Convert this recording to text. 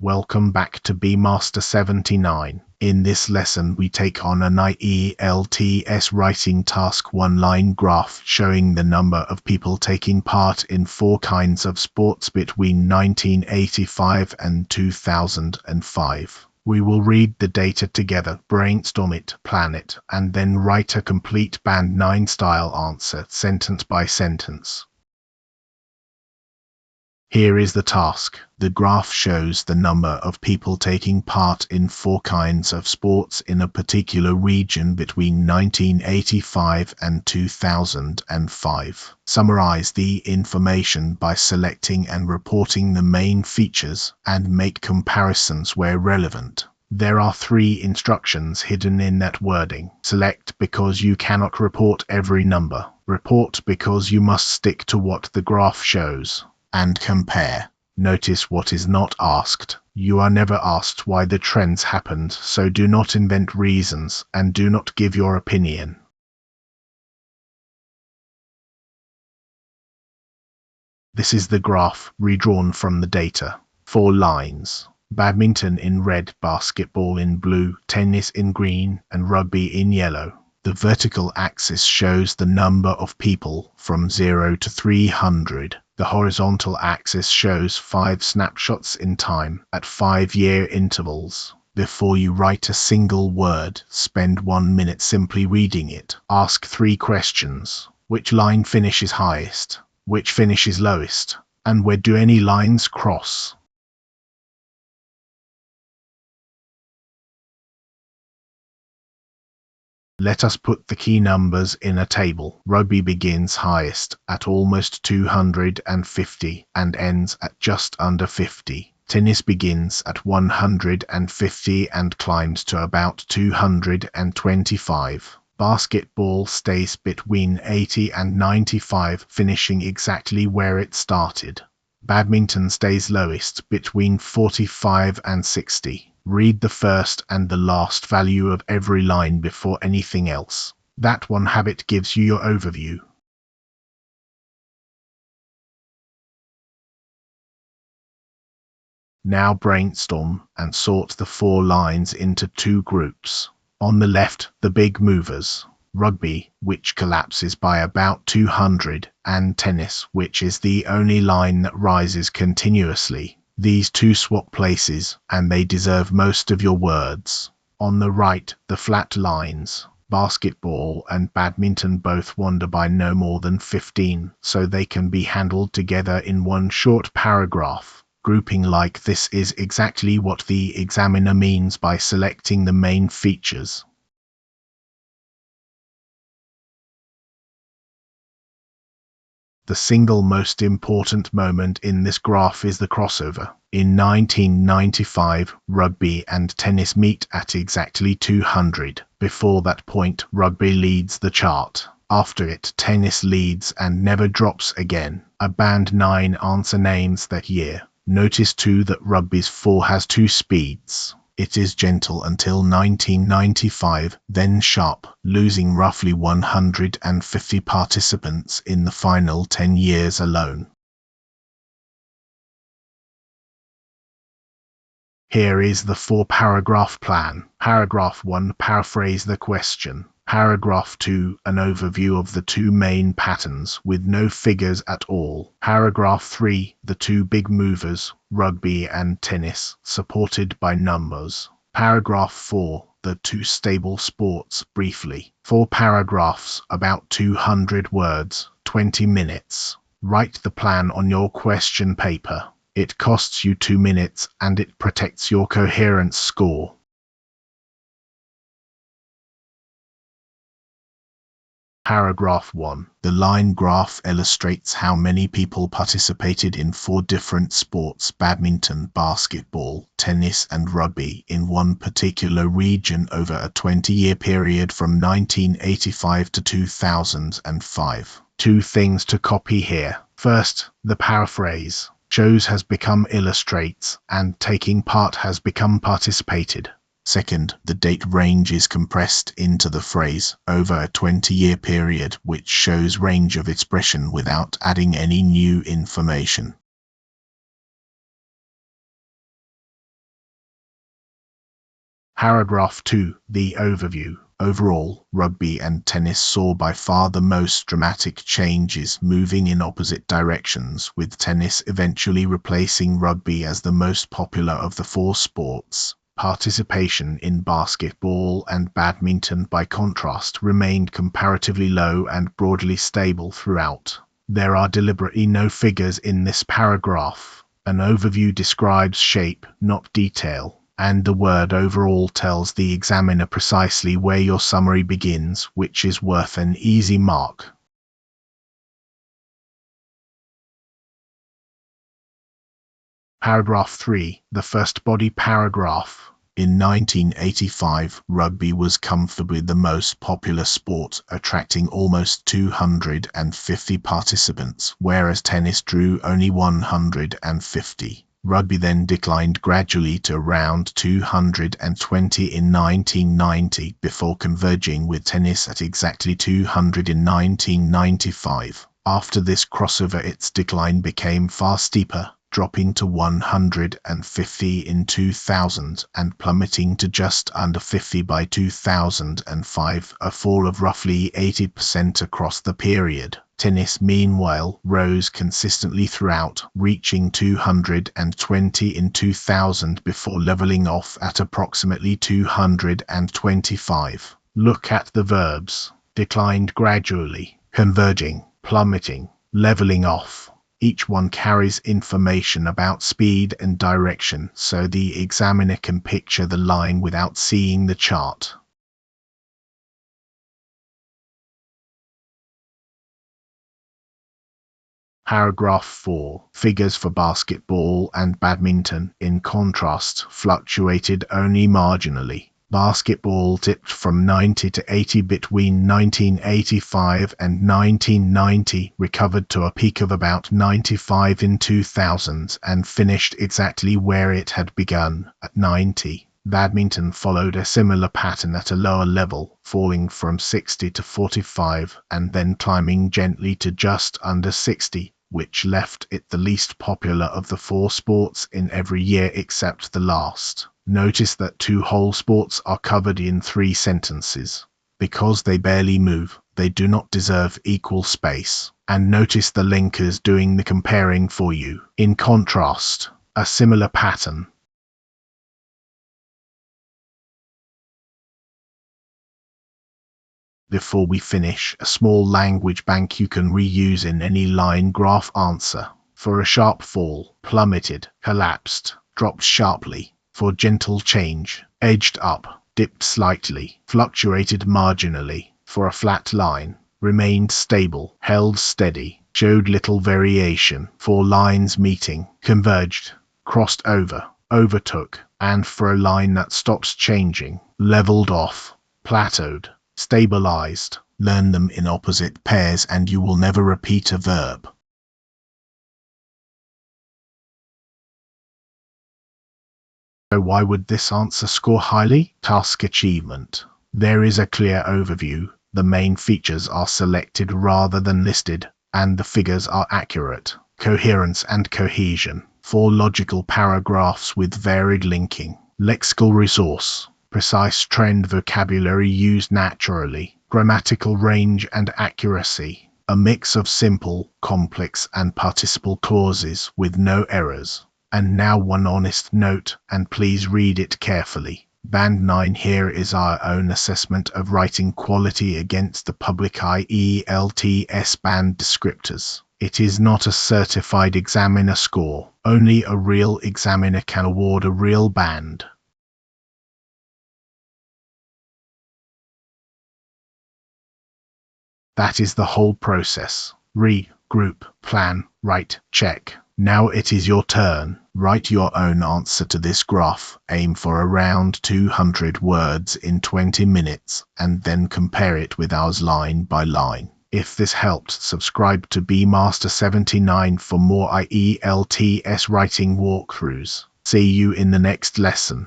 Welcome back to Master 79. In this lesson we take on an ielts writing task 1 line graph showing the number of people taking part in 4 kinds of sports between 1985 and 2005. We will read the data together, brainstorm it, plan it, and then write a complete band 9 style answer sentence by sentence. Here is the task. The graph shows the number of people taking part in 4 kinds of sports in a particular region between 1985 and 2005. Summarize the information by selecting and reporting the main features and make comparisons where relevant. There are 3 instructions hidden in that wording. Select because you cannot report every number. Report because you must stick to what the graph shows. And compare. Notice what is not asked. You are never asked why the trends happened, so do not invent reasons and do not give your opinion. This is the graph redrawn from the data. 4 lines. Badminton in red, basketball in blue, tennis in green, and rugby in yellow. The vertical axis shows the number of people from 0 to 300. The horizontal axis shows 5 snapshots in time at 5-year intervals. Before you write a single word, spend 1 minute simply reading it. Ask 3 questions. Which line finishes highest? Which finishes lowest? And where do any lines cross? Let us put the key numbers in a table. Rugby begins highest at almost 250 and ends at just under 50. Tennis begins at 150 and climbs to about 225. Basketball stays between 80 and 95, finishing exactly where it started. Badminton stays lowest between 45 and 60. Read the first and the last value of every line before anything else. That one habit gives you your overview. Now brainstorm and sort the 4 lines into 2 groups. On the left, the big movers. Rugby, which collapses by about 200, and tennis, which is the only line that rises continuously. These 2 swap places, and they deserve most of your words. On the right, the flat lines. Basketball and badminton both wander by no more than 15, so they can be handled together in 1 short paragraph. Grouping like this is exactly what the examiner means by selecting the main features. The single most important moment in this graph is the crossover. In 1995, rugby and tennis meet at exactly 200. Before that point, rugby leads the chart. After it, tennis leads and never drops again. A band 9 answer names that year. Notice too that rugby's 4 has 2 speeds. It is gentle until 1995, then sharp, losing roughly 150 participants in the final 10 years alone. Here is the 4-paragraph plan. Paragraph 1, paraphrase the question. Paragraph 2, an overview of the 2 main patterns with no figures at all. Paragraph 3, the 2 big movers, rugby and tennis, supported by numbers. Paragraph 4, the 2 stable sports, briefly. 4 paragraphs, about 200 words, 20 minutes. Write the plan on your question paper. It costs you 2 minutes and it protects your coherence score. Paragraph 1. The line graph illustrates how many people participated in 4 different sports, badminton, basketball, tennis and rugby, in 1 particular region over a 20-year period from 1985 to 2005. 2 things to copy here. First, the paraphrase. Shows has become illustrates, and taking part has become participated. Second, the date range is compressed into the phrase over a 20-year period, which shows range of expression without adding any new information. Paragraph 2. The overview. Overall, rugby and tennis saw by far the most dramatic changes, moving in opposite directions, with tennis eventually replacing rugby as the most popular of the four sports. Participation in basketball and badminton, by contrast, remained comparatively low and broadly stable throughout. There are deliberately no figures in this paragraph. An overview describes shape, not detail, and the word overall tells the examiner precisely where your summary begins, which is worth an easy mark. Paragraph 3. The first body paragraph. In 1985, rugby was comfortably the most popular sport, attracting almost 250 participants, whereas tennis drew only 150. Rugby then declined gradually to around 220 in 1990, before converging with tennis at exactly 200 in 1995. After this crossover, its decline became far steeper, dropping to 150 in 2000 and plummeting to just under 50 by 2005, a fall of roughly 80% across the period. Tennis, meanwhile, rose consistently throughout, reaching 220 in 2000 before leveling off at approximately 225. Look at the verbs. Declined gradually, converging, plummeting, leveling off. Each one carries information about speed and direction, so the examiner can picture the line without seeing the chart. Paragraph 4. Figures for basketball and badminton, in contrast, fluctuated only marginally. Basketball dipped from 90 to 80 between 1985 and 1990, recovered to a peak of about 95 in 2000, and finished exactly where it had begun, at 90. Badminton followed a similar pattern at a lower level, falling from 60 to 45, and then climbing gently to just under 60, which left it the least popular of the four sports in every year except the last. Notice that two whole sports are covered in 3 sentences. Because they barely move, they do not deserve equal space. And notice the linkers doing the comparing for you. In contrast, a similar pattern. Before we finish, a small language bank you can reuse in any line graph answer. For a sharp fall, plummeted, collapsed, dropped sharply. For gentle change, edged up, dipped slightly, fluctuated marginally. For a flat line, remained stable, held steady, showed little variation. For lines meeting, converged, crossed over, overtook, and for a line that stops changing, leveled off, plateaued, stabilized. Learn them in opposite pairs and you will never repeat a verb. So why would this answer score highly? Task achievement. There is a clear overview, the main features are selected rather than listed, and the figures are accurate. Coherence and cohesion. 4 logical paragraphs with varied linking. Lexical resource. Precise trend vocabulary used naturally. Grammatical range and accuracy. A mix of simple, complex, and participle clauses with no errors. And now one honest note, and please read it carefully. Band 9 here is our own assessment of writing quality against the public ielts band descriptors. It is not a certified examiner score. Only a real examiner can award a real band. That is the whole process. Group, plan, write, check. Now it is your turn. Write your own answer to this graph. Aim for around 200 words in 20 minutes, and then compare it with ours line by line. If this helped, subscribe to bmaster79 for more IELTS writing walkthroughs. See you in the next lesson.